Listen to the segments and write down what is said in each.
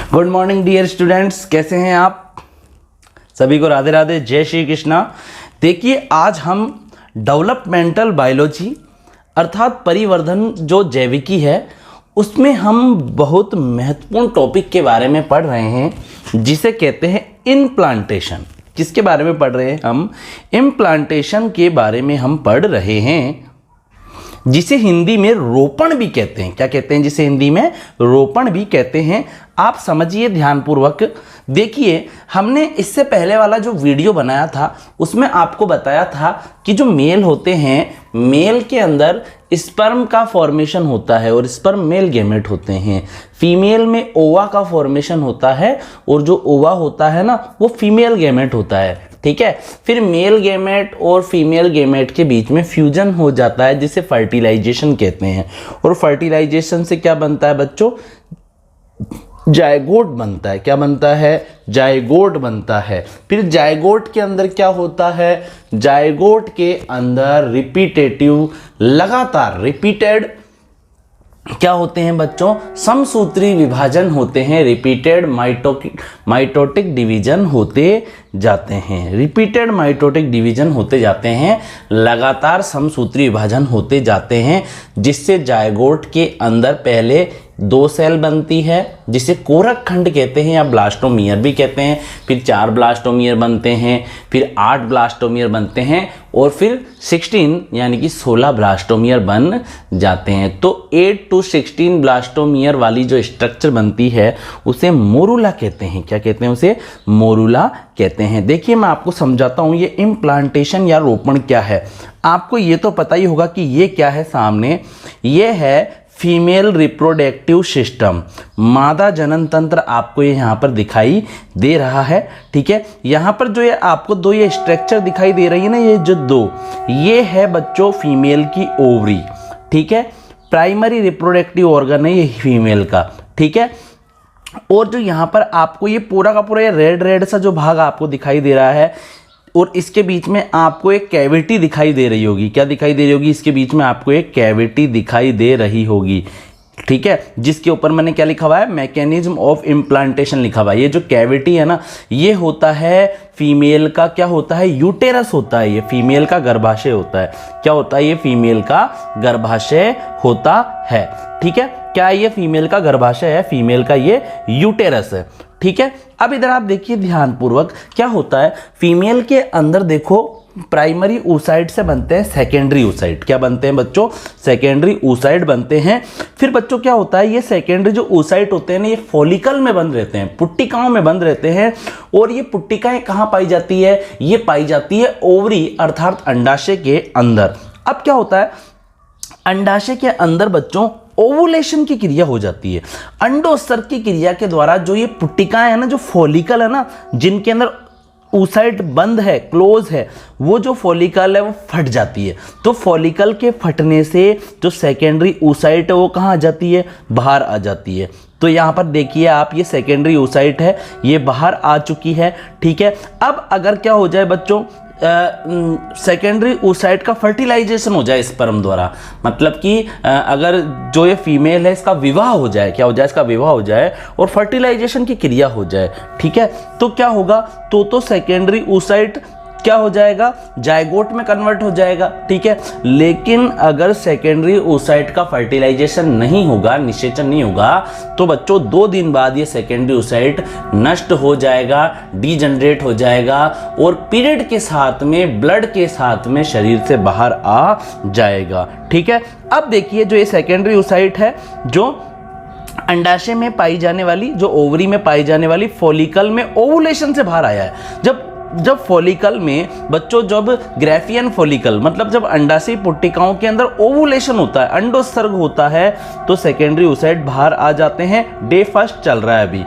Good morning dear students, कैसे हैं आप? सभी को राधे राधे, जय श्री कृष्णा। देखिए, आज हम डेवलपमेंटल बायोलॉजी अर्थात परिवर्धन जो जैविकी है उसमें हम बहुत महत्वपूर्ण टॉपिक के बारे में पढ़ रहे हैं जिसे कहते हैं इम्प्लांटेशन। किसके बारे में पढ़ रहे हैं हम? इम्प्लांटेशन के बारे में हम पढ़ रहे हैं, जिसे हिंदी में रोपण भी कहते हैं। क्या कहते हैं? जिसे हिंदी में रोपण भी कहते हैं। आप समझिए ध्यानपूर्वक। देखिए, हमने इससे पहले वाला जो वीडियो बनाया था उसमें आपको बताया था कि जो मेल होते हैं, मेल के अंदर स्पर्म का फॉर्मेशन होता है और स्पर्म मेल गैमेट होते हैं। फीमेल में ओवा का फॉर्मेशन होता है और जो ओवा होता है ना वो फीमेल गैमेट होता है। ठीक है, फिर मेल गैमेट और फीमेल गैमेट के बीच में फ्यूजन हो जाता है जिसे फर्टिलाइजेशन कहते हैं। और फर्टिलाइजेशन से क्या बनता है बच्चों? जायगोट बनता है। क्या बनता है? जायगोट बनता है। फिर जायगोट के अंदर क्या होता है? जायगोट के अंदर रिपीटेटिव, लगातार रिपीटेड क्या होते हैं बच्चों? समसूत्री विभाजन होते हैं। रिपीटेड माइटोटिक डिवीजन होते जाते हैं। रिपीटेड माइटोटिक डिवीजन होते जाते हैं, लगातार समसूत्री विभाजन होते जाते हैं, जिससे जायगोट के अंदर पहले 2 सेल बनती है जिसे कोरक खंड कहते हैं या ब्लास्टोमियर भी कहते हैं। फिर 4 ब्लास्टोमियर बनते हैं, फिर 8 ब्लास्टोमियर बनते हैं और फिर 16 यानी कि 16 ब्लास्टोमियर बन जाते हैं। तो 8 to 16 ब्लास्टोमियर वाली जो स्ट्रक्चर बनती है उसे मोरूला कहते हैं। क्या कहते हैं? उसे मोरूला कहते हैं। देखिए, मैं आपको समझाता हूँ ये इम्प्लांटेशन या रोपण क्या है। आपको ये तो पता ही होगा कि ये क्या है सामने। ये है फीमेल रिप्रोडक्टिव सिस्टम, मादा जनन तंत्र आपको ये यहाँ पर दिखाई दे रहा है। ठीक है, यहाँ पर जो ये आपको 2 ये स्ट्रक्चर दिखाई दे रही है ना, ये जो 2 ये है बच्चों फीमेल की ओवरी। ठीक है, प्राइमरी रिप्रोडक्टिव ऑर्गन है ये फीमेल का। ठीक है, और जो यहाँ पर आपको ये पूरा का पूरा ये रेड सा जो भाग आपको दिखाई दे रहा है और इसके बीच में आपको एक कैविटी दिखाई दे रही होगी। क्या दिखाई दे रही होगी? इसके बीच में आपको एक कैविटी दिखाई दे रही होगी। ठीक है, जिसके ऊपर मैंने क्या लिखा हुआ है? मैकेनिज्म ऑफ इम्प्लांटेशन लिखा हुआ है। ये जो कैविटी है ना, ये होता है फीमेल का, क्या होता है? यूटेरस होता है। ये फीमेल का गर्भाशय होता है। क्या होता है? ये फीमेल का गर्भाशय होता है। ठीक है, क्या ये फीमेल का गर्भाशय है? फीमेल का ये यूटेरस है। ठीक है, अब इधर आप देखिए ध्यानपूर्वक क्या होता है। फीमेल के अंदर देखो प्राइमरी oocyte से बनते हैं सेकेंडरी oocyte। क्या बनते हैं बच्चों? सेकेंडरी oocyte बनते हैं। फिर बच्चों क्या होता है? ये सेकेंडरी जो oocyte होते हैं ना, ये फॉलिकल में बंद रहते हैं, पुट्टिकाओं में बंद रहते हैं। और ये पुट्टिकाएं कहाँ पाई जाती है? ये पाई जाती है ओवरी अर्थात अंडाशय के अंदर। अब क्या होता है? अंडाशय के अंदर बच्चों ओवुलेशन की क्रिया हो जाती है। अंडोत्सर्ग की क्रिया के द्वारा जो ये पुट्टिकाएं है ना, जो फॉलिकल है ना, जिनके अंदर oocyte बंद है, क्लोज है, वो जो फॉलिकल है वो फट जाती है। तो फॉलिकल के फटने से जो सेकेंडरी oocyte है वो कहाँ आ जाती है? बाहर आ जाती है। तो यहाँ पर देखिए आप, ये सेकेंडरी oocyte है, ये बाहर आ चुकी है। ठीक है, अब अगर क्या हो जाए बच्चों, सेकेंडरी oocyte का फर्टिलाइजेशन हो जाए स्पर्म द्वारा, मतलब कि अगर जो ये फीमेल है इसका विवाह हो जाए, क्या हो जाए? इसका विवाह हो जाए और फर्टिलाइजेशन की क्रिया हो जाए। ठीक है, तो क्या होगा? तो सेकेंडरी oocyte क्या हो जाएगा? जायगोट में कन्वर्ट हो जाएगा। ठीक है, लेकिन अगर सेकेंडरी oocyte का फर्टिलाइजेशन नहीं होगा, निषेचन नहीं होगा, तो बच्चों 2 दिन बाद ये सेकेंडरी oocyte नष्ट हो जाएगा, डीजनरेट हो जाएगा और पीरियड के साथ में, ब्लड के साथ में शरीर से बाहर आ जाएगा। ठीक है, अब देखिए जो ये सेकेंडरी oocyte है, जो अंडाशय में पाई जाने वाली, जो ओवरी में पाई जाने वाली फॉलिकल में ओवुलेशन से बाहर आया है। जब फॉलिकल में बच्चों, जब ग्रेफियन फॉलिकल मतलब जब अंडाशय पुट्टिकाओं के अंदर ओवुलेशन होता है, अंडोत्सर्ग होता है, तो सेकेंडरी oocyte बाहर आ जाते हैं। डे 1 चल रहा है अभी।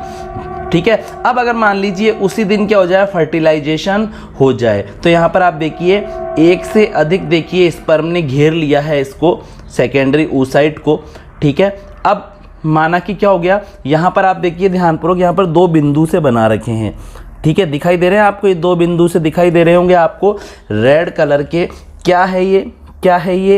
ठीक है, अब अगर मान लीजिए उसी दिन क्या हो जाए? फर्टिलाइजेशन हो जाए, तो यहाँ पर आप देखिए 1 से अधिक देखिए स्पर्म ने घेर लिया है इसको, सेकेंडरी oocyte को। ठीक है, अब माना कि क्या हो गया? यहाँ पर आप देखिए ध्यानपूर्वक, यहाँ पर 2 बिंदु से बना रखे हैं। ठीक है, दिखाई दे रहे हैं आपको? ये 2 बिंदु से दिखाई दे रहे होंगे आपको रेड कलर के। क्या है ये? क्या है ये?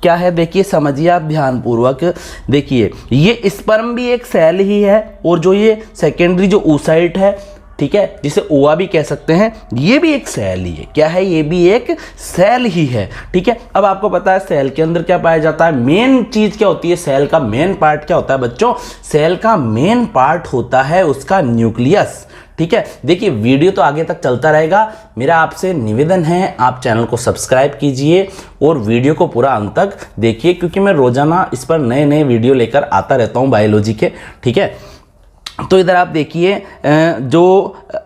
क्या है देखिए, समझिए आप ध्यान पूर्वक। देखिए ये स्पर्म भी एक सेल ही है, और जो ये सेकेंडरी जो oocyte है, ठीक है, जिसे ओवा भी कह सकते हैं, ये भी एक सेल ही है। क्या है, ये भी एक सेल ही है। ठीक है, अब आपको पता है सेल के अंदर क्या पाया जाता है, मेन चीज क्या होती है, सेल का मेन पार्ट क्या होता है बच्चों, सेल का मेन पार्ट होता है उसका न्यूक्लियस। ठीक है, देखिए वीडियो तो आगे तक चलता रहेगा, मेरा आपसे निवेदन है आप चैनल को सब्सक्राइब कीजिए और वीडियो को पूरा अंत तक देखिए, क्योंकि मैं रोजाना इस पर नए नए वीडियो लेकर आता रहता हूं बायोलॉजी के। ठीक है, तो इधर आप देखिए जो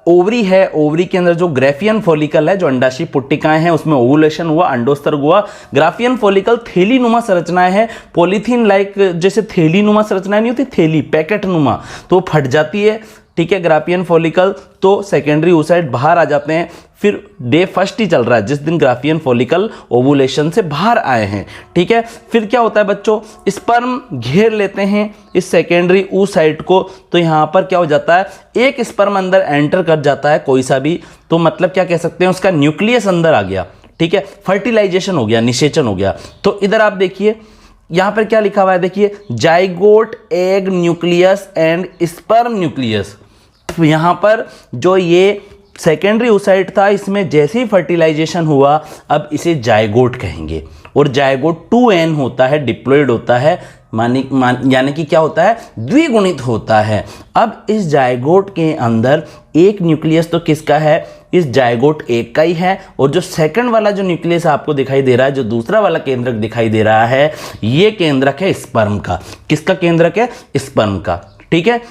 ओवरी है, ओवरी के अंदर जो ग्राफियन फॉलिकल है, जो अंडाशय पुट्टिकाएं हैं, उसमें ओवुलेशन हुआ, अंडोत्सर्ग हुआ। ग्राफियन फॉलिकल थैली नुमा संरचनाएं है, पॉलीथीन लाइक, जैसे थैली नुमा संरचनाएं नहीं होती, थैली पैकेट नुमा, तो फट जाती है। ठीक है, ग्राफियन फॉलिकल, तो सेकेंडरी oocyte बाहर आ जाते हैं। फिर डे फर्स्ट ही चल रहा है जिस दिन ग्राफियन फॉलिकल ओवुलेशन से बाहर आए हैं। ठीक है, फिर क्या होता है बच्चों, स्पर्म घेर लेते हैं इस सेकेंडरी oocyte को, तो यहां पर क्या हो जाता है, एक स्पर्म अंदर एंटर कर जाता है कोई सा भी, तो मतलब क्या कह सकते हैं, उसका न्यूक्लियस अंदर आ गया। ठीक है, फर्टिलाइजेशन हो गया, निषेचन हो गया। तो इधर आप देखिए यहां पर क्या लिखा हुआ है, देखिए zygote, egg nucleus and sperm nucleus. यहां पर जो ये सेकेंडरी oocyte था, इसमें जैसे ही फर्टिलाइजेशन हुआ, अब इसे जाइगोट कहेंगे, और जाइगोट 2n होता है, डिप्लॉयड होता है, यानी कि क्या होता है, द्विगुणित होता है। अब इस जाइगोट के अंदर एक न्यूक्लियस तो किसका है, इस जाइगोट एक का ही है, और जो सेकंड वाला जो न्यूक्लियस आपको दिखाई दे रहा है, जो दूसरा वाला केंद्रक दिखाई दे रहा है, ये केंद्रक है स्पर्म का। किसका केंद्रक है, स्पर्म का। ठीक है,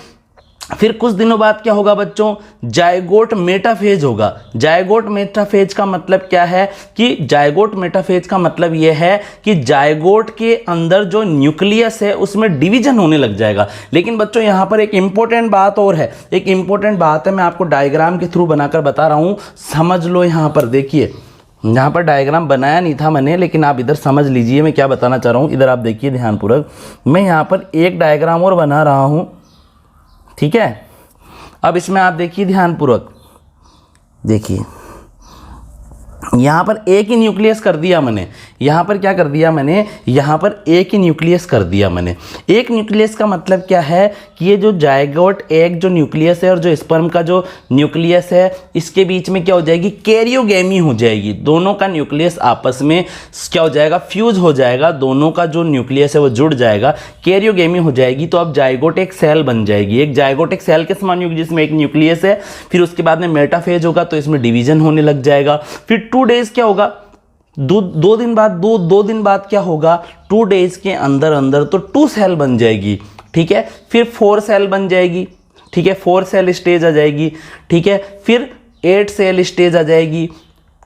फिर कुछ दिनों बाद क्या होगा बच्चों, जाइगोट मेटाफेज होगा। जाइगोट मेटाफेज का मतलब क्या है, कि जाइगोट मेटाफेज का मतलब यह है कि जाइगोट के अंदर जो न्यूक्लियस है उसमें डिवीजन होने लग जाएगा। लेकिन बच्चों यहां पर एक इंपॉर्टेंट बात और है, एक इंपॉर्टेंट बात है, मैं आपको डायग्राम के थ्रू बनाकर बता रहा हूं, समझ लो। यहां पर देखिए, यहाँ पर डायग्राम बनाया नहीं था मैंने, लेकिन आप इधर समझ लीजिए मैं क्या बताना चाह रहा हूँ। इधर आप देखिए ध्यानपूर्वक, मैं यहाँ पर एक डायग्राम और बना रहा हूँ। ठीक है, अब इसमें आप देखिए ध्यानपूर्वक, देखिए यहाँ पर एक ही न्यूक्लियस कर दिया मैंने, यहाँ पर क्या कर दिया मैंने, यहाँ पर एक ही न्यूक्लियस कर दिया मैंने। एक न्यूक्लियस का मतलब क्या है, कि ये जो जाइगोट एग जो न्यूक्लियस है और जो स्पर्म का जो न्यूक्लियस है, इसके बीच में क्या हो जाएगी, कैरियोगेमी हो जाएगी। दोनों का न्यूक्लियस आपस में क्या हो जाएगा, फ्यूज हो जाएगा, दोनों का जो न्यूक्लियस है वो जुड़ जाएगा, कैरियोगेमी हो जाएगी। तो अब जाइगोट एक सेल बन जाएगी। एक जाइगोट एक सेल के समान होगी जिसमें एक न्यूक्लियस है, फिर उसके बाद में मेटाफेज होगा, तो इसमें डिवीजन होने लग जाएगा। फिर 2 डेज क्या होगा, दो दिन बाद क्या होगा, 2 डेज के अंदर अंदर तो 2 सेल बन जाएगी। ठीक है, फिर 4 सेल बन जाएगी। ठीक है, 4 सेल स्टेज आ जाएगी। ठीक है, फिर 8 सेल स्टेज आ जाएगी।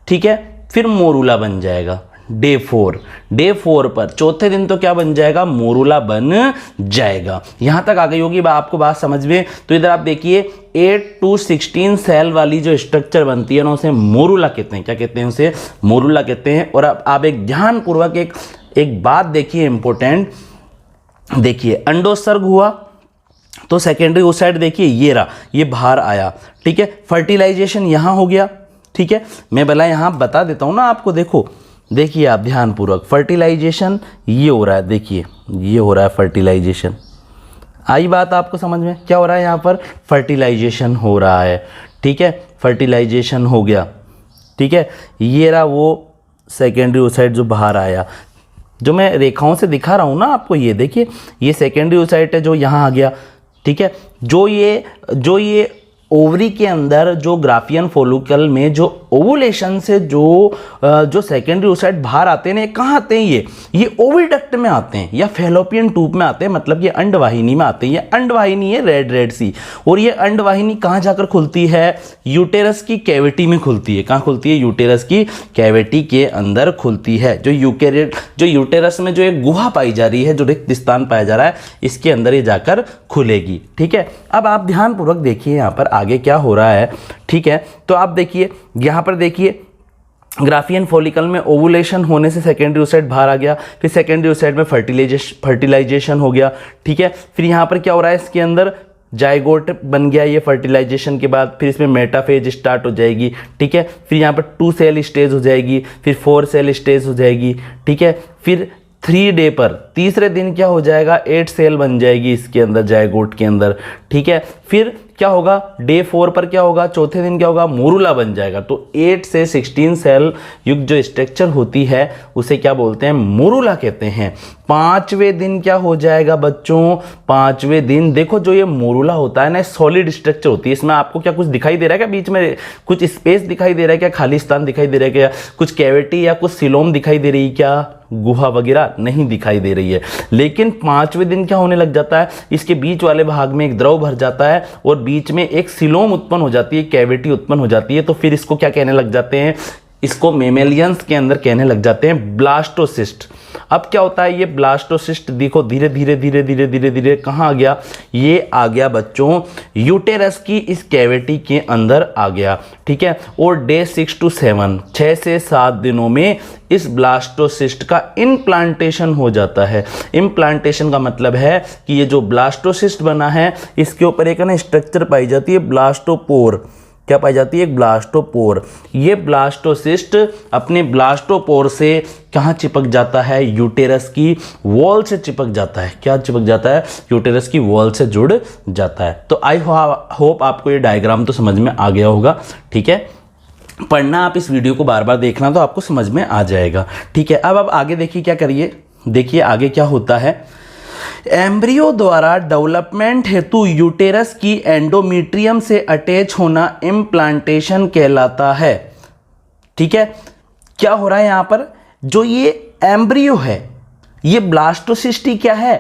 ठीक है, फिर मोरूला बन जाएगा। डे 4 पर चौथे दिन तो क्या बन जाएगा, मोरूला बन जाएगा। यहां तक आ गई होगी आपको बात समझ में। तो इधर आप देखिए 8 to 16 सेल वाली जो स्ट्रक्चर बनती है ना, उसे मोरूला कहते हैं। क्या कहते हैं, उसे मोरूला कहते हैं। और अब आप एक ध्यानपूर्वक एक बात देखिए इंपॉर्टेंट, देखिए अंडोत्सर्ग हुआ तो सेकेंडरी oocyte देखिए ये रहा, ये बाहर आया। ठीक है, फर्टिलाइजेशन यहां हो गया। ठीक है, मैं भला यहां बता देता हूं ना आपको, देखिए आप ध्यानपूर्वक, फर्टिलाइजेशन ये हो रहा है, देखिए ये हो रहा है फर्टिलाइजेशन। आई बात आपको समझ में, क्या हो रहा है, यहाँ पर फर्टिलाइजेशन हो रहा है। ठीक है, फर्टिलाइजेशन हो गया। ठीक है, ये रहा वो सेकेंडरी oocyte जो बाहर आया, जो मैं रेखाओं से दिखा रहा हूँ ना आपको, ये देखिए ये सेकेंडरी oocyte है जो यहाँ आ गया। ठीक है, जो ये ओवरी के अंदर जो ग्राफियन फॉलिकल में जो ओवुलेशन से जो सेकेंडरी oocyte बाहर आते हैं, कहाँ आते हैं, ये ओविडक्ट में आते हैं या फैलोपियन ट्यूब में आते हैं, मतलब ये अंडवाहिनी में आते हैं। ये अंडवाहिनी है रेड सी, और ये अंडवाहिनी कहाँ जाकर खुलती है, यूटेरस की कैविटी में खुलती है। कहाँ खुलती है, यूटेरस की कैविटी के अंदर खुलती है। जो यूटेरस में जो एक गुहा पाई जा रही है, जो रिक्त स्थान पाया जा रहा है, इसके अंदर ये जाकर खुलेगी। ठीक है, अब आप ध्यानपूर्वक देखिए यहाँ पर आगे क्या हो रहा है। ठीक है, तो आप देखिए यहाँ पर देखिए ग्राफियन फॉलिकल में ओवुलेशन होने से सेकेंडरी oocyte बाहर आ गया, फिर सेकेंडरी oocyte में फर्टिलाइजेशन हो गया। ठीक है, फिर यहाँ पर क्या हो रहा है, इसके अंदर जाइगोट बन गया ये फर्टिलाइजेशन के बाद, फिर इसमें मेटाफेज स्टार्ट हो जाएगी। ठीक है, फिर यहाँ पर 2 सेल स्टेज हो जाएगी, फिर 4 सेल स्टेज हो जाएगी। ठीक है, फिर 3 डे पर, तीसरे दिन क्या हो जाएगा, 8 सेल बन जाएगी इसके अंदर, जायगोट के अंदर, ठीक है। फिर क्या होगा, डे 4 पर क्या होगा, चौथे दिन क्या होगा, मोरूला बन जाएगा। तो 8 से 16 सेल युक्त जो स्ट्रक्चर होती है उसे क्या बोलते हैं, मोरूला कहते हैं। 5वें दिन क्या हो जाएगा बच्चों, 5वें दिन देखो जो ये मोरूला होता है ना, सॉलिड स्ट्रक्चर होती है। इसमें आपको क्या कुछ दिखाई दे रहा है क्या, बीच में कुछ स्पेस दिखाई दे रहा है क्या, खाली स्थान दिखाई दे रहा है क्या, कुछ कैविटी या कुछ सिलोम दिखाई दे रही है क्या, गुहा वगैरह नहीं दिखाई दे रही है। लेकिन 5वें दिन क्या होने लग जाता है, इसके बीच वाले भाग में एक द्रव भर जाता है और बीच में एक सिलोम उत्पन्न हो जाती है, कैविटी उत्पन्न हो जाती है। तो फिर इसको क्या कहने लग जाते हैं, इसको मेमेलियंस के अंदर कहने लग जाते हैं ब्लास्टोसिस्ट। अब क्या होता है, ये ब्लास्टोसिस्ट देखो धीरे धीरे धीरे धीरे धीरे धीरे कहाँ आ गया, ये आ गया बच्चों यूटेरस की इस कैविटी के अंदर आ गया, ठीक है। और डे 6 to 7, 6 से 7 दिनों में इस ब्लास्टोसिस्ट का इम्प्लांटेशन हो जाता है। इम्प्लांटेशन का मतलब है कि ये जो ब्लास्टोसिस्ट बना है इसके ऊपर एक ना स्ट्रक्चर पाई जाती है, ब्लास्टोपोर। क्या पाई जाती है, एक ब्लास्टोपोर। ये ब्लास्टोसिस्ट अपने ब्लास्टोपोर से कहाँ चिपक जाता है, यूटेरस की वॉल से चिपक जाता है। क्या चिपक जाता है, यूटेरस की वॉल से जुड़ जाता है। तो आई होप आपको ये डायग्राम तो समझ में आ गया होगा, ठीक है। पढ़ना आप इस वीडियो को बार बार देखना तो आपको समझ में आ जाएगा, ठीक है। अब आगे देखिए क्या करिए, देखिए आगे क्या होता है। एम्ब्रियो द्वारा डेवलपमेंट हेतु यूटेरस की एंडोमेट्रियम से अटैच होना इम्प्लांटेशन कहलाता है, ठीक है। क्या हो रहा है यहां पर, जो ये एम्ब्रियो है, ये ब्लास्टोसिस्ट ही क्या है,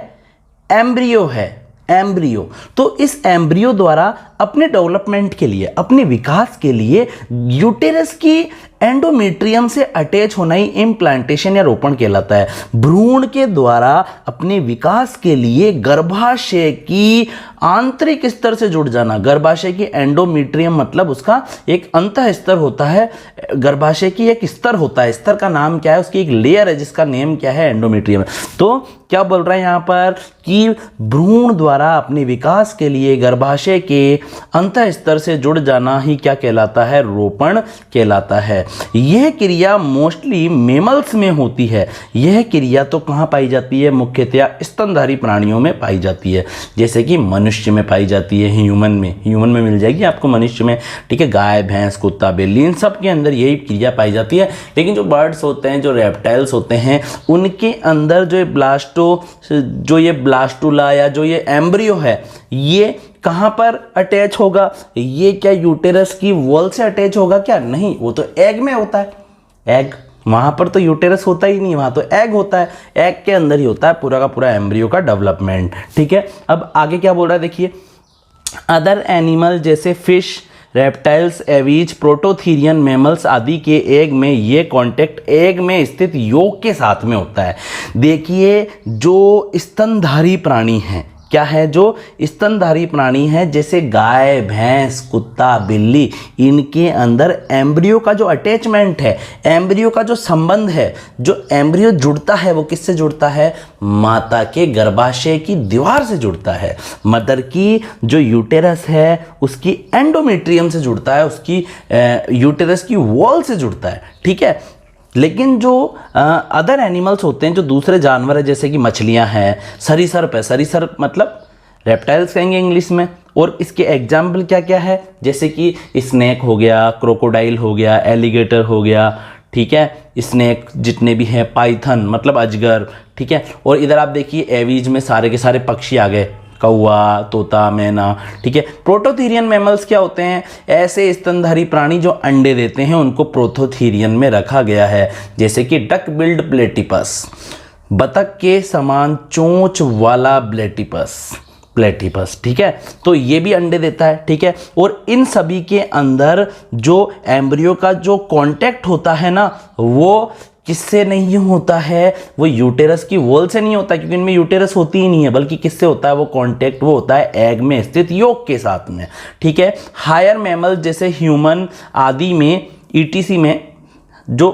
एम्ब्रियो है, एम्ब्रियो। तो इस एम्ब्रियो द्वारा अपने डेवलपमेंट के लिए, अपने विकास के लिए यूटेरस की एंडोमेट्रियम से अटैच होना ही इम्प्लांटेशन या रोपण कहलाता है। भ्रूण के द्वारा अपने विकास के लिए गर्भाशय की आंतरिक स्तर से जुड़ जाना। गर्भाशय की एंडोमेट्रियम मतलब उसका एक अंतः स्तर होता है, गर्भाशय की एक स्तर होता है, स्तर का नाम क्या है, उसकी एक लेयर है जिसका नेम क्या है, एंडोमेट्रियम। तो क्या बोल रहा है यहां पर कि भ्रूण द्वारा अपने विकास के लिए गर्भाशय के अंतः स्तर से जुड़ जाना ही क्या कहलाता है, रोपण कहलाता है। यह क्रिया मोस्टली मेमल्स में होती है। यह क्रिया तो कहां पाई जाती है, मुख्यतया स्तनधारी प्राणियों में पाई जाती है, जैसे कि मनुष्य में पाई जाती है, ह्यूमन में मिल जाएगी आपको, मनुष्य में, ठीक है। गाय, भैंस, कुत्ता, बिल्ली, इन सब के अंदर यही क्रिया पाई जाती है। लेकिन जो बर्ड्स होते हैं, जो रेप्टाइल्स होते हैं, उनके अंदर जो ये ब्लास्टुला या जो ये एम्ब्रियो है, ये कहां पर अटैच होगा, ये क्या यूटेरस की वॉल से अटैच होगा क्या, नहीं, वो तो एग में होता है। एग, वहां पर तो यूटेरस होता ही नहीं, वहां तो एग होता है, एग के अंदर ही होता है पूरा का पूरा एम्ब्रियो का डेवलपमेंट, ठीक है। अब आगे क्या बोल रहा है देखिए, अदर एनिमल जैसे fish, reptiles, aves, prototherian, mammals आदि के एग में ये कांटेक्ट एग में स्थित योक के साथ में होता है। देखिए जो स्तनधारी प्राणी हैं, क्या है, जो स्तनधारी प्राणी है, जैसे गाय, भैंस, कुत्ता, बिल्ली, इनके अंदर एम्ब्रियो का जो अटैचमेंट है, एम्ब्रियो का जो संबंध है, जो एम्ब्रियो जुड़ता है वो किससे जुड़ता है, माता के गर्भाशय की दीवार से जुड़ता है। मदर की जो यूटेरस है उसकी एंडोमेट्रियम से जुड़ता है, उसकी यूटेरस की वॉल से जुड़ता है, ठीक है। लेकिन जो अदर एनिमल्स होते हैं, जो दूसरे जानवर है, जैसे कि मछलियां हैं, सरीसृप है, सरीसृप मतलब रेप्टाइल्स कहेंगे इंग्लिश में, और इसके एग्जाम्पल क्या क्या है, जैसे कि स्नेक हो गया, क्रोकोडाइल हो गया, एलिगेटर हो गया, ठीक है, स्नेक जितने भी हैं, पाइथन मतलब अजगर, ठीक है। और इधर आप देखिए एवीज में सारे के सारे पक्षी आ गए, कौवा, तोता, मैना, ठीक है। प्रोटोथीरियन मैमल्स क्या होते हैं, ऐसे स्तनधारी प्राणी जो अंडे देते हैं, उनको प्रोटोथीरियन में रखा गया है, जैसे कि डक बिल्ड प्लेटिपस, बतख के समान चोंच वाला प्लेटिपस, ठीक है। तो ये भी अंडे देता है, ठीक है। और इन सभी के अंदर जो एम्ब्रियो का जो कांटेक्ट होता है ना, वो किससे नहीं होता है, वो यूटेरस की वॉल से नहीं होता, क्योंकि इनमें यूटेरस होती ही नहीं है, बल्कि किससे होता है वो कांटेक्ट, वो होता है एग में स्थित योक के साथ में, ठीक है। हायर मैमल जैसे ह्यूमन आदि में, ईटीसी में जो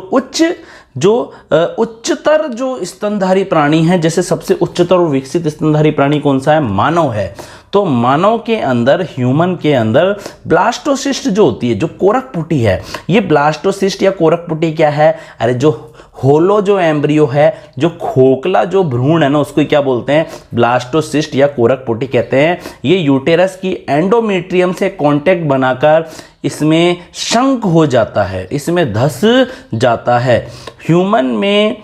उच्चतर जो स्तनधारी प्राणी हैं, जैसे सबसे उच्चतर और विकसित स्तनधारी प्राणी कौन सा है, मानव है। तो मानव के अंदर, ह्यूमन के अंदर ब्लास्टोसिस्ट जो होती है, जो कोरकपुटी है, ये ब्लास्टोसिस्ट या कोरकपुटी क्या है? अरे जो होलो जो एम्ब्रियो है, जो खोखला जो भ्रूण है ना, उसको क्या बोलते हैं? ब्लास्टोसिस्ट या कोरकपुटी कहते हैं। ये यूटेरस की एंडोमेट्रियम से कांटेक्ट बनाकर इसमें शंक हो जाता है, इसमें धस जाता है। ह्यूमन में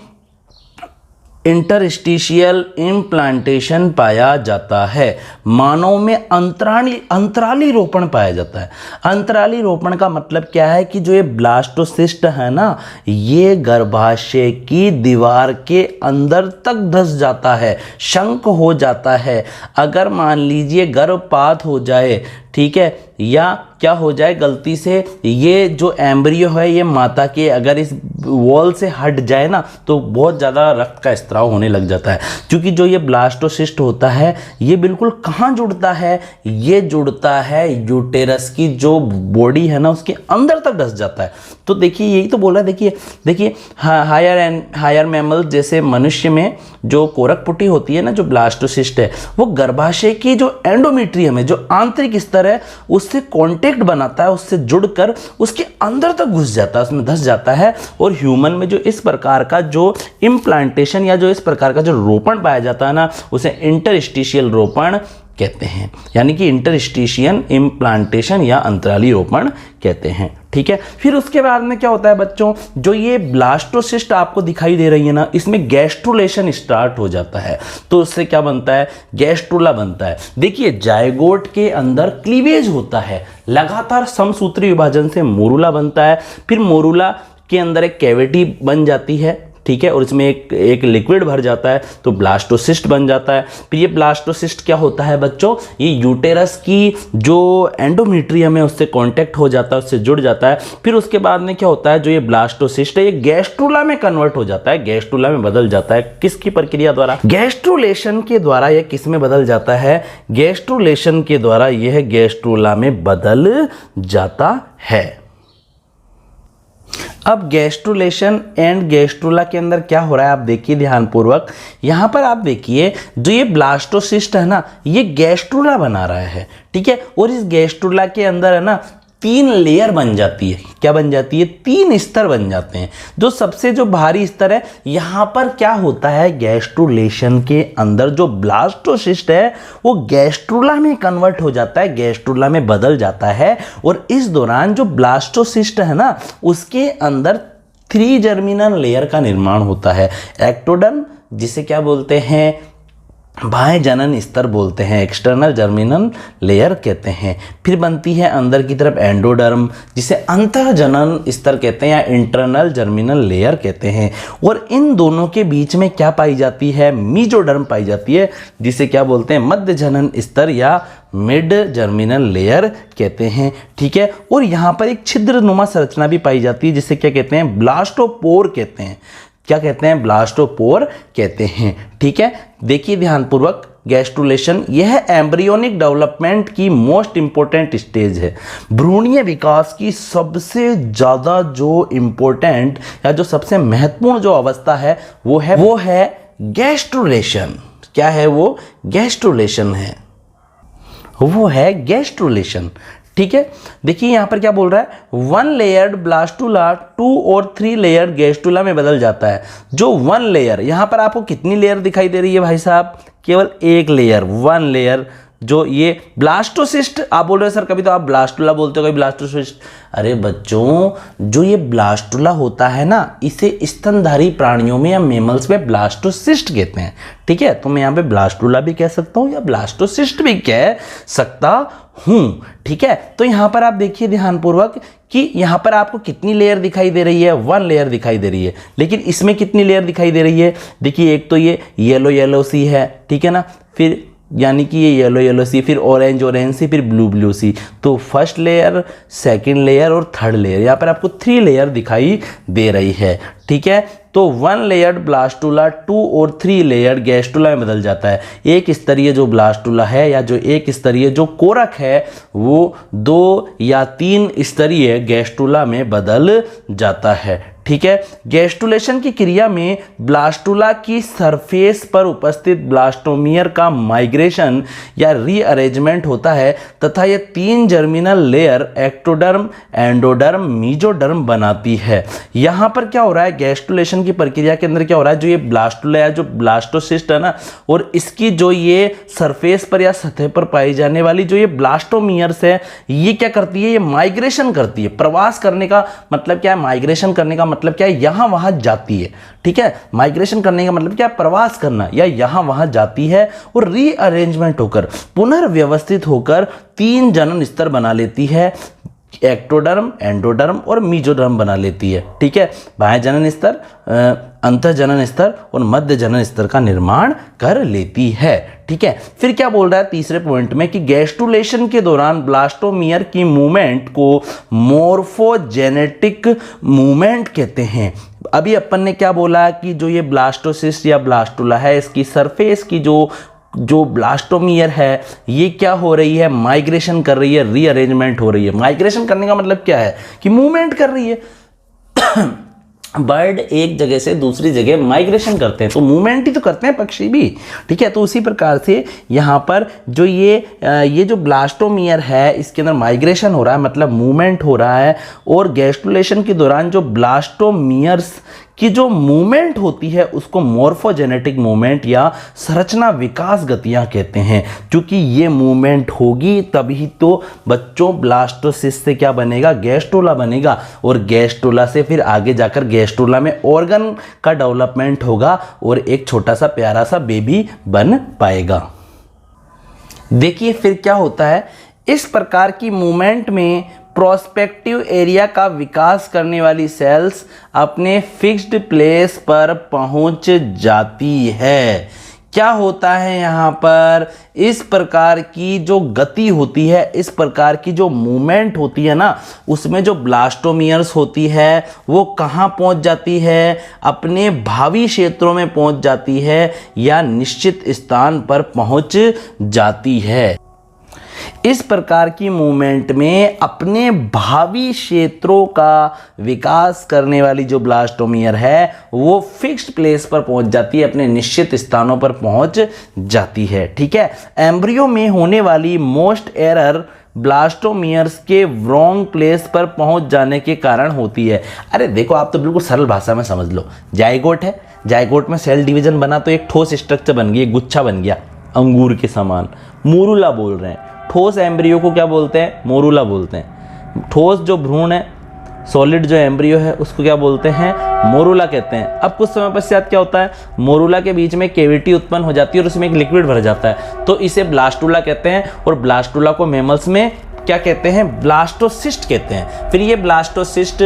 इंटरस्टिशियल इम्प्लांटेशन पाया जाता है। मानव में अंतराली रोपण पाया जाता है। अंतराली रोपण का मतलब क्या है कि जो ये ब्लास्टोसिस्ट है ना, ये गर्भाशय की दीवार के अंदर तक धस जाता है, शंक हो जाता है। अगर मान लीजिए गर्भपात हो जाए, ठीक है, या क्या हो जाए गलती से, ये जो एम्ब्रियो है ये माता के अगर इस वॉल से हट जाए ना, तो बहुत ज़्यादा रक्त का स्त्राव होने लग जाता है। क्योंकि जो ये ब्लास्टोसिस्ट होता है ये बिल्कुल कहाँ जुड़ता है? ये जुड़ता है यूटेरस की जो बॉडी है ना, उसके अंदर तक धस जाता है। तो देखिए, यही तो बोला, देखिए हायर मैमल जैसे मनुष्य में जो कोरकपुटी होती है ना, जो ब्लास्टोसिस्ट है, वो गर्भाशय की जो एंडोमेट्रियम है, जो आंतरिक स्तर है, उससे कांटेक्ट बनाता है, उससे जुड़कर उसके अंदर तक घुस जाता है, उसमें धस जाता है। और ह्यूमन में जो इस प्रकार का जो इम्प्लांटेशन या जो इस प्रकार का जो रोपण पाया जाता है ना, उसे इंटरस्टिशियल रोपण कहते हैं, यानी कि इंटरस्टिशियल इम्प्लांटेशन या अंतराली रोपण कहते हैं। ठीक है, फिर उसके बाद में क्या होता है बच्चों, जो ये ब्लास्टोसिस्ट आपको दिखाई दे रही है ना, इसमें गैस्ट्रुलेशन स्टार्ट हो जाता है। तो उससे क्या बनता है? गैस्ट्रुला बनता है। देखिए, जायगोट के अंदर क्लीवेज होता है, लगातार समसूत्री विभाजन से मोरूला बनता है। फिर मोरूला के अंदर एक कैविटी बन जाती है, ठीक है, और इसमें एक लिक्विड भर जाता है, तो ब्लास्टोसिस्ट बन जाता है। फिर ये ब्लास्टोसिस्ट क्या होता है बच्चों, ये यूटेरस की जो एंडोमेट्रियम है उससे कांटेक्ट हो जाता है, उससे जुड़ जाता है। फिर उसके बाद में क्या होता है, जो ये ब्लास्टोसिस्ट है ये गैस्ट्रुला में कन्वर्ट हो जाता है, गैस्ट्रुला में बदल जाता है। किसकी प्रक्रिया द्वारा? गैस्ट्रुलेशन के द्वारा। यह किस में बदल जाता है? गैस्ट्रुलेशन के द्वारा यह गैस्ट्रुला में बदल जाता है। अब गैस्ट्रुलेशन एंड गैस्ट्रुला के अंदर क्या हो रहा है, आप देखिए ध्यानपूर्वक। यहां पर आप देखिए, जो ये ब्लास्टोसिस्ट है ना, ये गैस्ट्रुला बना रहा है, ठीक है, और इस गैस्ट्रुला के अंदर है ना 3 लेयर बन जाती है। क्या बन जाती है? 3 स्तर बन जाते हैं। जो सबसे जो भारी स्तर है, यहां पर क्या होता है, गैस्ट्रुलेशन के अंदर जो ब्लास्टोसिस्ट है वो गैस्ट्रुला में कन्वर्ट हो जाता है, गैस्ट्रुला में बदल जाता है। और इस दौरान जो ब्लास्टोसिस्ट है ना, उसके अंदर 3 जर्मिनल लेयर का निर्माण होता है। एक्टोडर्म, जिसे क्या बोलते हैं, बाह्य जनन स्तर बोलते हैं, एक्सटर्नल जर्मिनल लेयर कहते हैं। फिर बनती है अंदर की तरफ एंडोडर्म, जिसे अंतः जनन स्तर कहते हैं या इंटरनल जर्मिनल लेयर कहते हैं। और इन दोनों के बीच में क्या पाई जाती है? मीजोडर्म पाई जाती है, जिसे क्या बोलते हैं, मध्य जनन स्तर या मिड जर्मिनल लेयर कहते हैं। ठीक है, और यहाँ पर एक छिद्रनुमा संरचना भी पाई जाती है, जिसे क्या कहते हैं, ब्लास्टोपोर कहते हैं। क्या कहते हैं? ब्लास्टोपोर कहते हैं। ठीक है, देखिए ध्यानपूर्वक, गैस्ट्रुलेशन यह एम्ब्रियोनिक डेवलपमेंट की मोस्ट इंपॉर्टेंट स्टेज है। भ्रूणीय विकास की सबसे ज़्यादा जो इंपॉर्टेंट या जो सबसे महत्वपूर्ण जो अवस्था है वो है गैस्ट्रुलेशन। क्या है वो? गैस्ट्रुलेशन है, वो है गैस्ट्रुलेशन। ठीक है, देखिए यहां पर क्या बोल रहा है, 1 लेयर्ड ब्लास्टुला 2 और 3 लेयर गैस्ट्रुला में बदल जाता है। जो 1 लेयर, यहां पर आपको कितनी लेयर दिखाई दे रही है भाई साहब? केवल 1 लेयर, 1 लेयर। जो ये ब्लास्टोसिस्ट आप बोल रहे हैं सर, कभी तो आप ब्लास्टुला बोलते हो, कभी ब्लास्टोसिस्ट। अरे बच्चों, जो ये ब्लास्टुला होता है ना, इसे स्तनधारी प्राणियों में या मेमल्स में ब्लास्टोसिस्ट कहते हैं। ठीक है, तो मैं यहाँ पे ब्लास्टुला भी कह सकता हूँ या ब्लास्टोसिस्ट भी कह सकता हूँ। ठीक है, तो यहाँ पर आप देखिए ध्यानपूर्वक कि यहाँ पर आपको कितनी लेयर दिखाई दे रही है? 1 लेयर दिखाई दे रही है। लेकिन इसमें कितनी लेयर दिखाई दे रही है? देखिए, एक तो ये येलो सी है, ठीक है ना, फिर यानी कि ये येलो सी, फिर ऑरेंज सी, फिर ब्लू सी। तो फर्स्ट लेयर, सेकंड लेयर और थर्ड लेयर, यहाँ पर आपको 3 लेयर दिखाई दे रही है। ठीक है, तो 1 लेयर्ड ब्लास्टुला 2 और 3 लेयर गैस्ट्रुला में बदल जाता है। एक स्तरीय जो ब्लास्टुला है या जो एक स्तरीय जो कोरक है, वो 2 या 3 स्तरीय गैस्ट्रुला में बदल जाता है। ठीक है। गैस्ट्रुलेशन की क्रिया में ब्लास्टुला की सरफेस पर उपस्थित ब्लास्टोमियर का माइग्रेशन या रीअरेंजमेंट होता है तथा यह 3 germinal layer ectoderm, endoderm, mesoderm बनाती है। यहां पर क्या हो रहा है, गैस्ट्रुलेशन की प्रक्रिया के अंदर क्या हो रहा है, जो ये ब्लास्टुला है, जो ब्लास्टोसिस्ट है ना, और इसकी जो ये सरफेस पर या सतह पर पाई जाने वाली जो ये ब्लास्टोमियर्स है, ये क्या करती है, ये माइग्रेशन करती है। प्रवास करने का मतलब क्या है, माइग्रेशन करने का मतलब क्या है, यहां वहां जाती है। ठीक है, माइग्रेशन करने का मतलब क्या है, प्रवास करना, या यहां वहां जाती है और रीअरेंजमेंट होकर, पुनर्व्यवस्थित होकर 3 जनन स्तर बना लेती है। एक्टोडर्म, एंडोडर्म और मीजोडर्म बना लेती है। ठीक है, बाह्य जनन स्तर, अंतः जनन स्तर और मध्य जनन स्तर का निर्माण कर लेती है। ठीक है, फिर क्या बोल रहा है तीसरे पॉइंट में कि गैस्ट्रुलेशन के दौरान ब्लास्टोमियर की मूवमेंट को मोर्फोजेनेटिक मूवमेंट कहते हैं। अभी अपन ने क्या बोला कि जो ये ब्लास्टोसिस्ट या ब्लास्टुला है, इसकी सरफेस की जो ब्लास्टोमियर है, ये क्या हो रही है, माइग्रेशन कर रही है, रीअरेंजमेंट हो रही है। माइग्रेशन करने का मतलब क्या है कि मूवमेंट कर रही है। बर्ड एक जगह से दूसरी जगह माइग्रेशन करते हैं तो मूवमेंट ही तो करते हैं पक्षी भी। ठीक है, तो उसी प्रकार से यहाँ पर जो ये जो ब्लास्टोमियर है, इसके अंदर माइग्रेशन हो रहा है, मतलब मूवमेंट हो रहा है। और गैस्ट्रुलेशन के दौरान जो ब्लास्टोमियर्स की जो मूवमेंट होती है उसको मॉर्फोजेनेटिक मूवमेंट या संरचना विकास गतियां कहते हैं। क्योंकि ये मूवमेंट होगी तभी तो बच्चों ब्लास्टोसिस्ट से क्या बनेगा, गैस्ट्रुला बनेगा, और गैस्ट्रुला से फिर आगे जाकर गैस्ट्रुला में ऑर्गन का डेवलपमेंट होगा और एक छोटा सा प्यारा सा बेबी बन पाएगा। देखिए फिर क्या होता है, इस प्रकार की मूवमेंट में प्रोस्पेक्टिव एरिया का विकास करने वाली सेल्स अपने फिक्स्ड प्लेस पर पहुंच जाती है। क्या होता है यहाँ पर, इस प्रकार की जो गति होती है, इस प्रकार की जो मूवमेंट होती है ना, उसमें जो ब्लास्टोमियर्स होती है वो कहाँ पहुँच जाती है, अपने भावी क्षेत्रों में पहुँच जाती है या निश्चित स्थान पर पहुँच जाती है। इस प्रकार की मूवमेंट में अपने भावी क्षेत्रों का विकास करने वाली जो ब्लास्टोमियर है वो फिक्स्ड प्लेस पर पहुंच जाती है, अपने निश्चित स्थानों पर पहुंच जाती है। ठीक है, एम्ब्रियो में होने वाली मोस्ट एरर ब्लास्टोमियर्स के रॉन्ग प्लेस पर पहुंच जाने के कारण होती है। अरे देखो, आप तो बिल्कुल सरल भाषा में समझ लो, जाइगोट है, जाइगोट में सेल डिवीजन बना तो एक ठोस स्ट्रक्चर बन गई, एक गुच्छा बन गया अंगूर के समान, मोरूला बोल रहे हैं। ठोस एम्ब्रियो को क्या बोलते हैं, मोरूला बोलते हैं। ठोस जो भ्रूण है, सॉलिड जो एम्ब्रियो है, उसको क्या बोलते हैं, मोरूला कहते हैं। अब कुछ समय पश्चात क्या होता है, मोरूला के बीच में कैविटी उत्पन्न हो जाती है और उसमें एक लिक्विड भर जाता है, तो इसे ब्लास्टुला कहते हैं। और ब्लास्टुला को मैमल्स में क्या कहते हैं, ब्लास्टोसिस्ट कहते हैं। फिर ये ब्लास्टोसिस्ट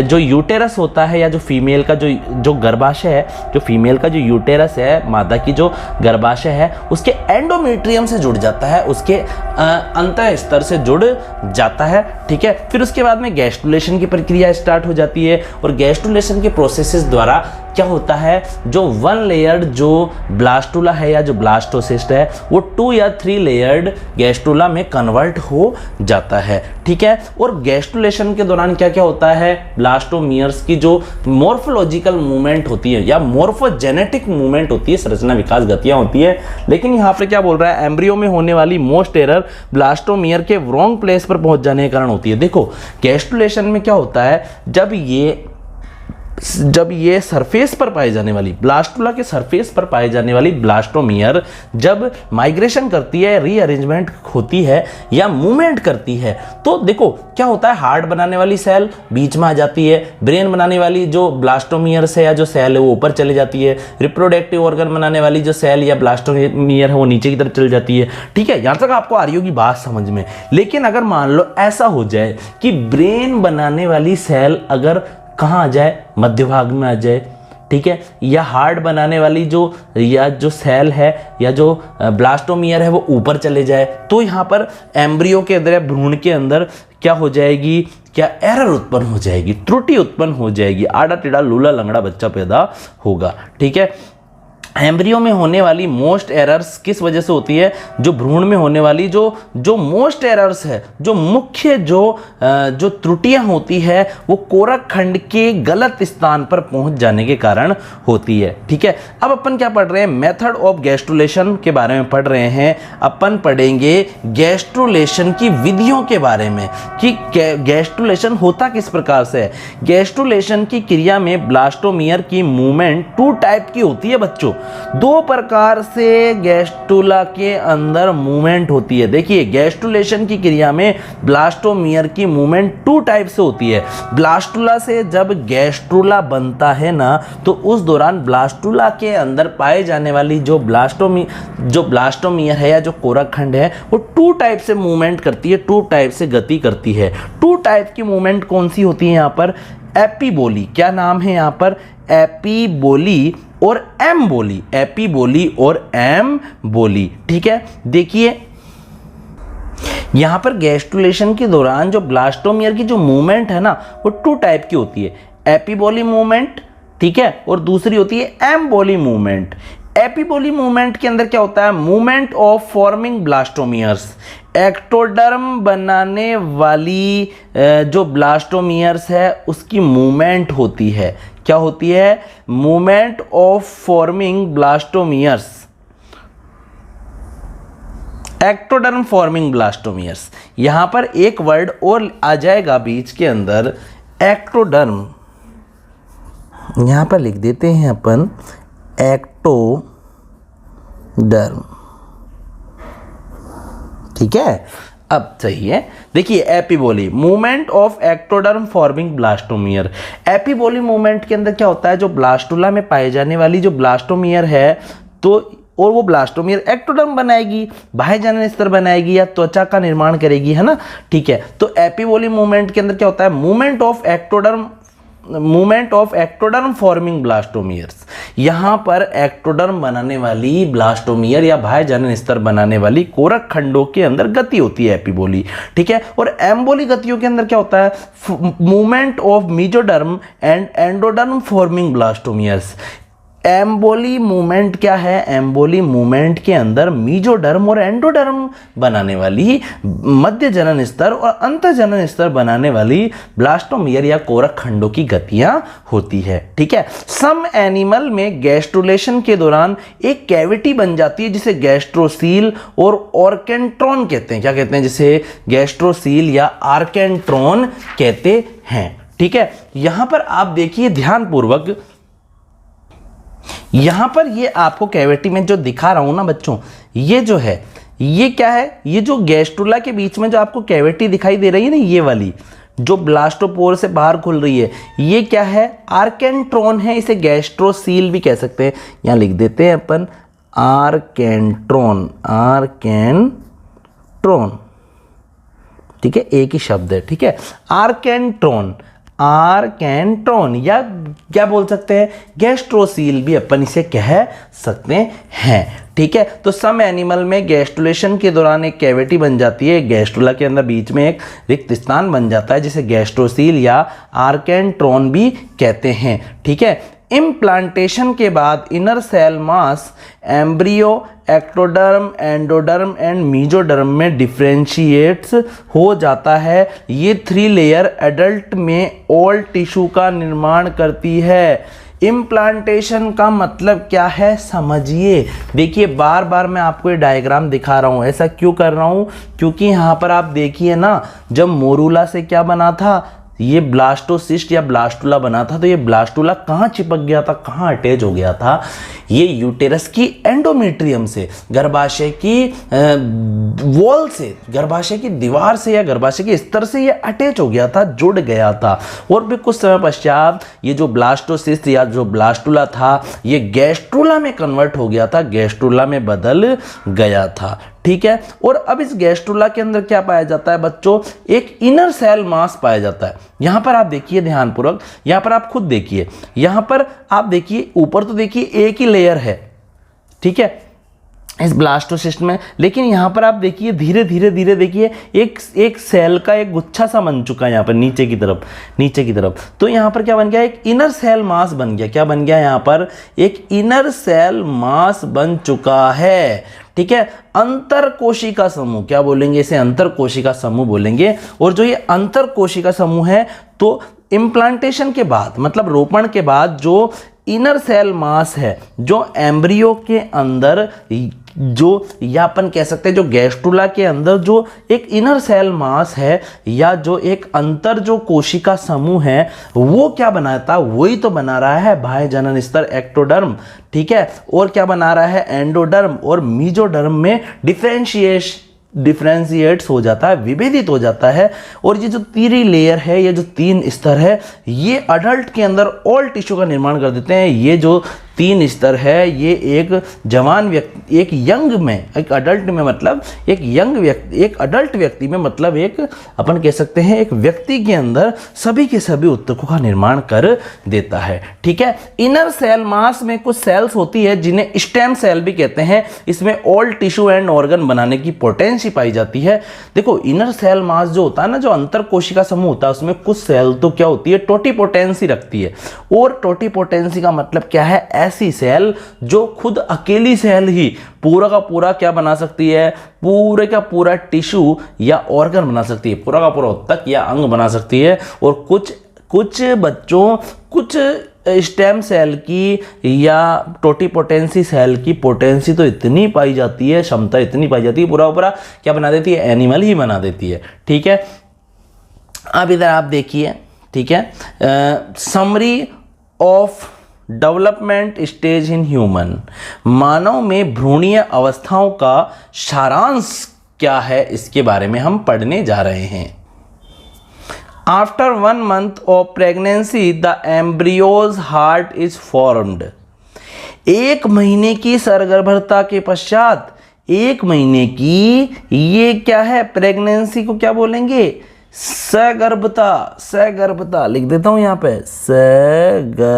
जो यूटेरस होता है, या जो फीमेल का जो गर्भाशय है, जो फीमेल का जो यूटेरस है, मादा की जो गर्भाशय है, उसके एंडोमेट्रियम से जुड़ जाता है, उसके अंतः स्तर से जुड़ जाता है। ठीक है, फिर उसके बाद में गैस्ट्रुलेशन की प्रक्रिया स्टार्ट हो जाती है। और गैस्ट्रुलेशन के प्रोसेसेस द्वारा क्या होता है, जो 1 लेयर्ड जो ब्लास्टुला है या जो ब्लास्टोसिस्ट है, वो 2 या 3 लेयर्ड गैस्ट्रुला में कन्वर्ट हो जाता है। ठीक है, और गैस्ट्रुलेशन के दौरान क्या क्या होता है, ब्लास्टोमियर्स की जो मॉर्फोलॉजिकल मूवमेंट होती है या मॉर्फोजेनेटिक मूवमेंट होती है, संरचना विकास गतियां होती है। लेकिन यहाँ पर क्या बोल रहा है, एम्ब्रियो में होने वाली मोस्ट एरर ब्लास्टोमियर के रॉन्ग प्लेस पर पहुंच जाने के कारण होती है। देखो, गैस्ट्रुलेशन में क्या होता है, जब ये सरफेस पर पाई जाने वाली, ब्लास्टुला के सरफेस पर पाई जाने वाली ब्लास्टोमियर जब माइग्रेशन करती है, रीअरेंजमेंट होती है या मूवमेंट करती है, तो देखो क्या होता है, हार्ट बनाने वाली सेल बीच में आ जाती है, ब्रेन बनाने वाली जो ब्लास्टोमियर है या जो सेल है वो ऊपर चली जाती है, रिप्रोडक्टिव ऑर्गन बनाने वाली जो सेल या ब्लास्टोमियर है वो नीचे की तरफ चली जाती है। ठीक है, यहाँ तक आपको आ रही होगी बात समझ में। लेकिन अगर मान लो ऐसा हो जाए कि ब्रेन बनाने वाली सेल अगर कहाँ आ जाए, मध्य भाग में आ जाए, ठीक है, या हार्ट बनाने वाली जो सेल है या जो ब्लास्टोमियर है वो ऊपर चले जाए, तो यहाँ पर एम्ब्रियो के अंदर, भ्रूण के अंदर क्या हो जाएगी, क्या एरर उत्पन्न हो जाएगी, त्रुटि उत्पन्न हो जाएगी, आड़ा टेढ़ा लूला लंगड़ा बच्चा पैदा होगा। ठीक है, एम्ब्रियो में होने वाली मोस्ट एरर्स किस वजह से होती है, जो भ्रूण में होने वाली जो मोस्ट एरर्स है, जो मुख्य जो त्रुटियां होती है वो कोरक खंड के गलत स्थान पर पहुंच जाने के कारण होती है। ठीक है, अब अपन क्या पढ़ रहे हैं, मेथड ऑफ गैस्ट्रुलेशन के बारे में पढ़ रहे हैं। अपन पढ़ेंगे गैस्ट्रुलेशन की विधियों के बारे में कि गैस्ट्रुलेशन होता किस प्रकार से है। गैस्ट्रुलेशन की क्रिया में ब्लास्टोमियर की मूवमेंट 2 टाइप की होती है बच्चों। 2 प्रकार से गैस्ट्रुला के अंदर मूवमेंट होती है। देखिए, गैस्ट्रुलेशन की क्रिया में ब्लास्टोमियर की मूवमेंट 2 टाइप से होती है। ब्लास्टुला से जब गैस्ट्रुला बनता है ना, तो उस दौरान ब्लास्टुला के अंदर पाए जाने वाली जो ब्लास्टोमियर है या जो कोरक खंड है वो 2 टाइप से मूवमेंट करती है, 2 टाइप से गति करती है। 2 टाइप की मूवमेंट कौन सी होती है यहाँ पर, एपीबोली, क्या नाम है यहाँ पर, एपीबोली और एम्बोली, एपीबोली और एम्बोली। ठीक है, देखिए यहां पर गैस्ट्रुलेशन के दौरान जो ब्लास्टोमियर की जो मूवमेंट है ना वो 2 टाइप की होती है, एपीबोली मूवमेंट, ठीक है, और दूसरी होती है एम्बोली मूवमेंट। एपीबोली मूवमेंट के अंदर क्या होता है, movement of forming blastomeres, ectoderm बनाने वाली जो ब्लास्टोमियर्स है उसकी मूवमेंट होती है। क्या होती है, movement of forming blastomeres, ectoderm forming blastomeres. यहां पर एक वर्ड और आ जाएगा बीच के अंदर, एक्टोडर्म, यहां पर लिख देते हैं अपन एक्टोडर्म। ठीक है, अब सही है। देखिए, epiboly, movement of ectoderm forming blastomere. Epiboly movement के अंदर क्या होता है, जो ब्लास्टुला में पाई जाने वाली जो ब्लास्टोमियर है तो और वो ब्लास्टोमियर एक्टोडर्म बनाएगी, बाह्य जनन स्तर बनाएगी या त्वचा का निर्माण करेगी, है ना। ठीक है, तो एपीबोली मूवमेंट के अंदर क्या होता है, movement of ectoderm forming blastomeres. यहां पर एक्टोडर्म बनाने वाली ब्लास्टोमियर या बाह्य जनन स्तर बनाने वाली कोरक खंडों के अंदर गति होती है, एपीबोली। ठीक है, और एम्बोली गतियों के अंदर क्या होता है, movement of mesoderm and endoderm forming blastomeres. Emboli movement क्या है, एम्बोली मूवमेंट के अंदर मीजोडर्म और एंडोडर्म बनाने वाली, मध्य जनन स्तर और अंत जनन स्तर बनाने वाली ब्लास्टोमियर या कोरक खंडों की गतियां होती है। ठीक है, सम एनिमल में गैस्ट्रुलेशन के दौरान एक कैविटी बन जाती है जिसे गैस्ट्रोसील और ऑर्केंट्रॉन कहते हैं। क्या कहते हैं, जिसे गैस्ट्रोसील या आर्केंट्रॉन कहते हैं। ठीक है, यहां पर आप देखिए ध्यानपूर्वक, यहां पर ये आपको कैविटी में जो दिखा रहा हूं ना बच्चों, ये जो है ये क्या है, ये जो गैस्ट्रुला के बीच में जो आपको कैविटी दिखाई दे रही है ना, ये वाली जो ब्लास्टोपोर से बाहर खुल रही है, ये क्या है, आर्केंट्रॉन है। इसे गैस्ट्रोसील भी कह सकते हैं। यहां लिख देते हैं अपन आर्केंट्रॉन, आर्केंट्रॉन। ठीक है, एक ही शब्द है। ठीक है, आर्केंट्रॉन, आर्केंट्रॉन, या क्या बोल सकते हैं, गैस्ट्रोसील भी अपन इसे कह सकते हैं। ठीक है, तो सम एनिमल में गैस्ट्रुलेशन के दौरान एक कैविटी बन जाती है, गैस्ट्रुला के अंदर बीच में एक रिक्त स्थान बन जाता है जिसे गैस्ट्रोसील या आर्केंट्रॉन भी कहते हैं। ठीक है, इम्प्लांटेशन के बाद inner cell mass embryo, ectoderm, endoderm and mesoderm में डिफ्रेंशिएट्स हो जाता है। ये 3 लेयर एडल्ट में ऑल टिश्यू का निर्माण करती है। इम्प्लांटेशन का मतलब क्या है समझिए। देखिए, बार बार मैं आपको ये डायग्राम दिखा रहा हूँ। ऐसा क्यों कर रहा हूँ, क्योंकि यहाँ पर आप देखिए ना, जब मोरूला से क्या बना था, ये ब्लास्टोसिस्ट या ब्लास्टुला बना था, तो ये ब्लास्टुला कहाँ चिपक गया था, कहाँ अटैच हो गया था, ये यूटेरस की एंडोमेट्रियम से, गर्भाशय की वॉल से, गर्भाशय की दीवार से या गर्भाशय के स्तर से ये अटैच हो गया था, जुड़ गया था। और भी कुछ समय पश्चात ये जो ब्लास्टोसिस्ट या जो ब्लास्टुला था ये गैस्ट्रुला में कन्वर्ट हो गया था, गैस्ट्रुला में बदल गया था। ठीक है, और अब इस गैस्ट्रुला के अंदर क्या पाया जाता है बच्चों, एक इनर सेल मास पाया जाता है। यहां पर आप देखिए ध्यानपूर्वक, यहां पर आप खुद देखिए, यहां पर आप देखिए ऊपर तो देखिए एक ही लेयर है, ठीक है, इस ब्लास्टोसिस्ट में। लेकिन यहाँ पर आप देखिए धीरे धीरे देखिए एक सेल का एक गुच्छा सा बन चुका है यहाँ पर नीचे की तरफ। तो यहाँ पर क्या बन गया, एक इनर सेल मास बन गया। क्या बन गया, यहाँ पर एक इनर सेल मास बन चुका है। ठीक है, अंतर कोशिका समूह, क्या बोलेंगे इसे, अंतर कोशिका समूह बोलेंगे। और जो ये अंतर कोशिका समूह है, तो इम्प्लांटेशन के बाद मतलब रोपण के बाद जो इनर सेल मास है, जो एम्ब्रियो के अंदर जो, या अपन कह सकते हैं जो गैस्ट्रुला के अंदर जो एक इनर सेल मास है, या जो एक अंतर जो कोशिका समूह है, वो क्या बनाता, वही तो बना रहा है बाह्य जनन स्तर एक्टोडर्म। ठीक है, और क्या बना रहा है, एंडोडर्म और मीजोडर्म में डिफरेंशिएट्स हो जाता है, विभेदित हो जाता है। और ये जो तीसरी लेयर है, ये जो 3 स्तर है, ये अडल्ट के अंदर ऑल टिश्यू का निर्माण कर देते हैं। ये जो 3 स्तर है, ये एक जवान व्यक्ति, एक यंग में, एक अडल्ट में मतलब एक यंग व्यक्ति, एक अडल्ट व्यक्ति में मतलब एक अपन कह सकते हैं एक व्यक्ति के अंदर सभी के सभी ऊतकों का निर्माण कर देता है। ठीक है, इनर सेल मास में कुछ सेल्स होती है जिन्हें स्टेम सेल भी कहते हैं। इसमें ऑल टिश्यू एंड ऑर्गन बनाने की पोटेंसी पाई जाती है। देखो इनर सेल मास जो होता है ना, जो अंतर कोशिका समूह होता है, उसमें कुछ सेल तो क्या होती है, टोटिपोटेंसी रखती है। और टोटिपोटेंसी का मतलब क्या है, ऐसी सेल जो खुद अकेली सेल ही पूरा का पूरा क्या बना सकती है, पूरे का पूरा टिश्यू या ऑर्गन बना सकती है, पूरा का पूरा ऊतक या अंग बना सकती है। और कुछ बच्चों, कुछ स्टेम सेल की या टोटिपोटेंसी सेल की पोटेंसी तो इतनी पाई जाती है, क्षमता इतनी पाई जाती है, पूरा पूरा क्या बना देती है, एनिमल ही बना देती है। ठीक है, अब इधर आप देखिए। ठीक है, summary of development stage in human, मानव में भ्रूणीय अवस्थाओं का सारांश क्या है, इसके बारे में हम पढ़ने जा रहे हैं। After 1 month of pregnancy the embryo's heart is formed। 1 महीने की सरगर्भता के पश्चात, 1 महीने की ये क्या है, प्रेगनेंसी को क्या बोलेंगे, सगर्भता लिख देता हूं यहां पे, सगर्भता।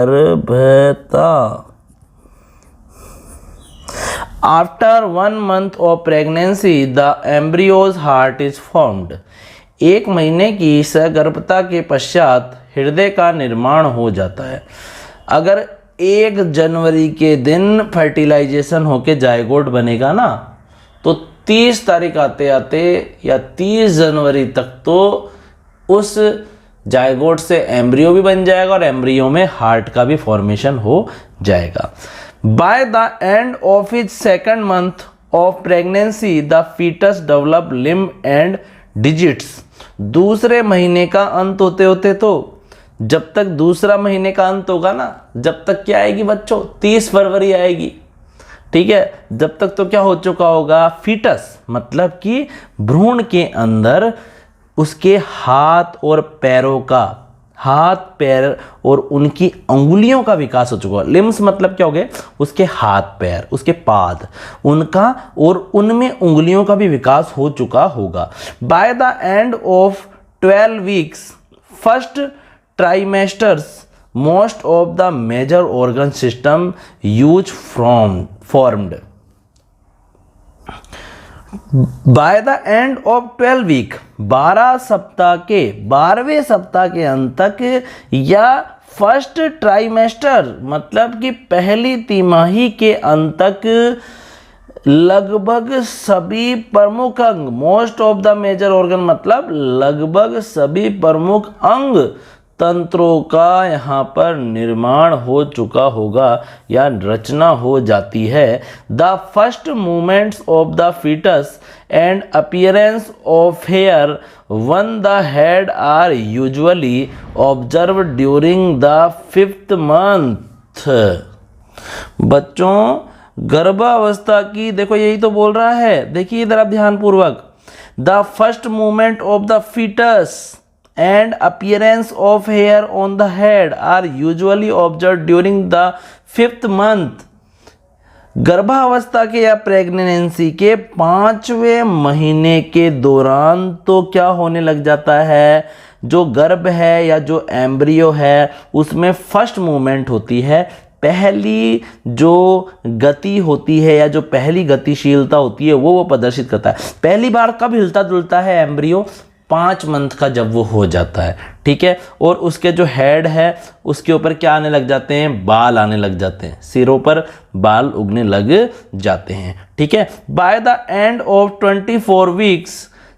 After 1 month of pregnancy the embryo's heart is formed। 1 महीने की सगर्भता के पश्चात हृदय का निर्माण हो जाता है। अगर 1 जनवरी के दिन फर्टिलाइजेशन होके जायगोट बनेगा ना, तो 30 तारीख आते आते या 30 जनवरी तक तो उस जायगोट से एम्ब्रियो भी बन जाएगा और एम्ब्रियो में हार्ट का भी फॉर्मेशन हो जाएगा। By the end of is 2nd month of pregnancy the foetus develop limb and digits. दूसरे महीने का अंत होते होते, तो जब तक दूसरा महीने का अंत होगा ना, जब तक क्या आएगी बच्चों, 30 फरवरी आएगी। ठीक है, जब तक तो क्या हो चुका होगा, फीटस मतलब कि भ्रूण के अंदर उसके हाथ और पैरों का, हाथ पैर और उनकी अंगुलियों का विकास हो चुका है। लिम्स मतलब क्या हो गए, उसके हाथ पैर, उसके पाद, उनका और उनमें उंगलियों का भी विकास हो चुका होगा। By the end of 12 weeks first trimesters most of the major organ system use formed. By the end of 12 week 12 सप्ताह के 12वें सप्ताह के अंत तक, या फर्स्ट ट्राइमेस्टर मतलब कि पहली तिमाही के अंत तक, लगभग सभी प्रमुख अंग, most of the major organ मतलब लगभग सभी प्रमुख अंग तंत्रों का यहाँ पर निर्माण हो चुका होगा या रचना हो जाती है। The first movements of the foetus and appearance of hair on the head are usually observe during the 5th month। बच्चों गर्भावस्था की, देखो यही तो बोल रहा है, देखिए इधर आप ध्यान पूर्वक, the first movement of the foetus and appearance of hair on the head are usually observed during the 5th month। गर्भावस्था के या प्रेगनेंसी के 5वें महीने के दौरान तो क्या होने लग जाता है, जो गर्भ है या जो एम्ब्रियो है उसमें फर्स्ट मूवमेंट होती है, पहली जो गति होती है या जो पहली गतिशीलता होती है वो प्रदर्शित करता है। पहली बार कब हिलता डुलता है एम्ब्रियो? 5 मंथ का जब वो हो जाता है, ठीक है। और उसके जो हेड है उसके ऊपर क्या आने लग जाते हैं? बाल आने लग जाते हैं, सिरों पर बाल उगने लग जाते हैं, ठीक है। By the end of 24 weeks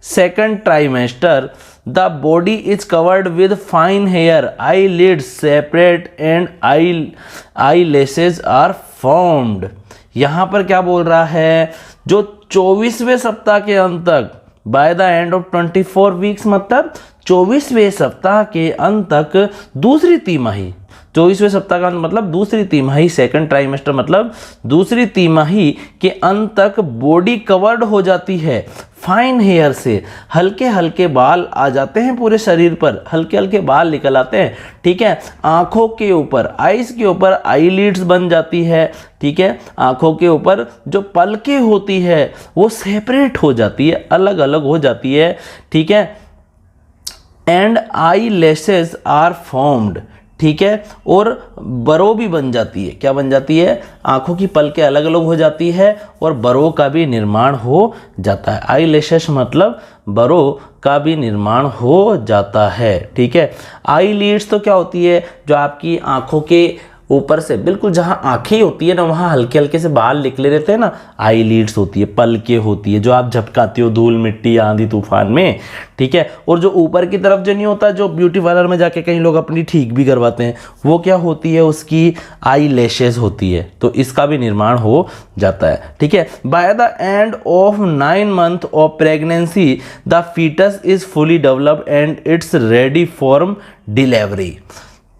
second trimester the body is covered with fine hair, eyelids separate and eyelashes are formed. यहाँ पर क्या बोल रहा है? जो 24वें सप्ताह के अंत तक, bye the end of 24 weeks मतलब 24वें सप्ताह के अंत तक दूसरी तिमाही, 24वें सप्ताह का मतलब दूसरी तिमाही, सेकंड ट्राइमेस्टर मतलब दूसरी तिमाही के अंत तक बॉडी कवर्ड हो जाती है फाइन हेयर से। हल्के हल्के बाल आ जाते हैं पूरे शरीर पर, हल्के हल्के बाल निकल आते हैं, ठीक है। आंखों के ऊपर, आईज के ऊपर आईलिड्स बन जाती है, ठीक है। आंखों के ऊपर जो पलकें होती है वो सेपरेट हो जाती है, अलग अलग हो जाती है, ठीक है। And eyelashes are formed, ठीक है। और बरो भी बन जाती है। क्या बन जाती है? आंखों की पलकें अलग अलग हो जाती है और बरो का भी निर्माण हो जाता है। आई लैशेस मतलब बरो का भी निर्माण हो जाता है, ठीक है। आई लीड्स तो क्या होती है? जो आपकी आंखों के ऊपर से बिल्कुल जहाँ आंखें होती है ना वहाँ हल्के हल्के से बाल निकले रहते हैं ना, आई लीड्स होती है, पलके होती है, जो आप झपकाते हो धूल मिट्टी आंधी तूफान में, ठीक है। और जो ऊपर की तरफ जो नहीं होता, जो ब्यूटी पार्लर में जाके कई लोग अपनी ठीक भी करवाते हैं, वो क्या होती है? उसकी आई लैशेस होती है। तो इसका भी निर्माण हो जाता है, ठीक है। By the end of 9 month of pregnancy the foetus is fully developed and it's ready for delivery.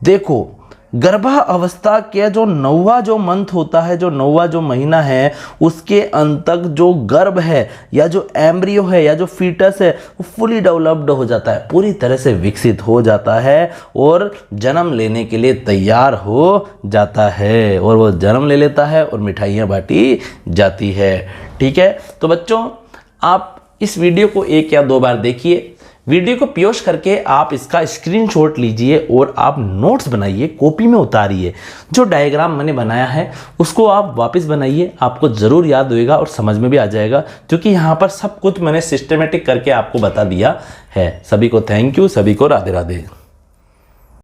देखो, गर्भावस्था के जो 9वां जो मंथ होता है, जो 9वां जो महीना है, उसके अंत तक जो गर्भ है या जो एम्ब्रियो है या जो फीटस है वो फुली डेवलप्ड हो जाता है, पूरी तरह से विकसित हो जाता है और जन्म लेने के लिए तैयार हो जाता है। और वो जन्म ले लेता है और मिठाइयाँ बांटी जाती है, ठीक है। तो बच्चों, आप इस वीडियो को 1 या 2 बार देखिए। वीडियो को पॉज करके आप इसका स्क्रीनशॉट लीजिए और आप नोट्स बनाइए, कॉपी में उतारिए। जो डायग्राम मैंने बनाया है उसको आप वापस बनाइए, आपको ज़रूर याद होएगा और समझ में भी आ जाएगा, क्योंकि यहाँ पर सब कुछ मैंने सिस्टमेटिक करके आपको बता दिया है। सभी को थैंक यू, सभी को राधे राधे।